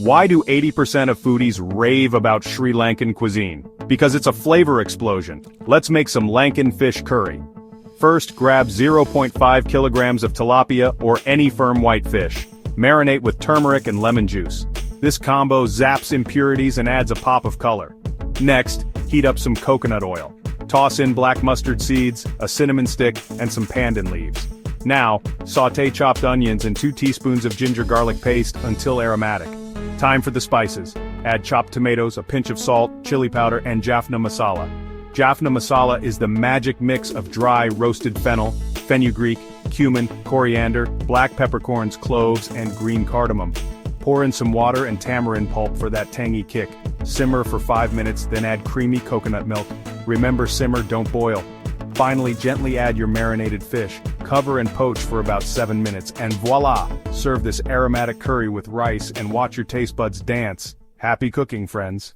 Why do 80% of foodies rave about Sri Lankan cuisine? Because it's a flavor explosion. Let's make some Lankan fish curry. First, grab 0.5 kilograms of tilapia or any firm white fish. Marinate with turmeric and lemon juice. This combo zaps impurities and adds a pop of color. Next, heat up some coconut oil. Toss in black mustard seeds, a cinnamon stick, and some pandan leaves. Now, sauté chopped onions and 2 teaspoons of ginger garlic paste until aromatic. Time for the spices. Add chopped tomatoes, a pinch of salt, chili powder, and Jaffna masala. Jaffna masala is the magic mix of dry roasted fennel, fenugreek, cumin, coriander, black peppercorns, cloves, and green cardamom. Pour in some water and tamarind pulp for that tangy kick. Simmer for 5 minutes, then add creamy coconut milk. Remember, simmer, don't boil. Finally, gently add your marinated fish. Cover and poach for about 7 minutes, and voila! Serve this aromatic curry with rice and watch your taste buds dance. Happy cooking, friends.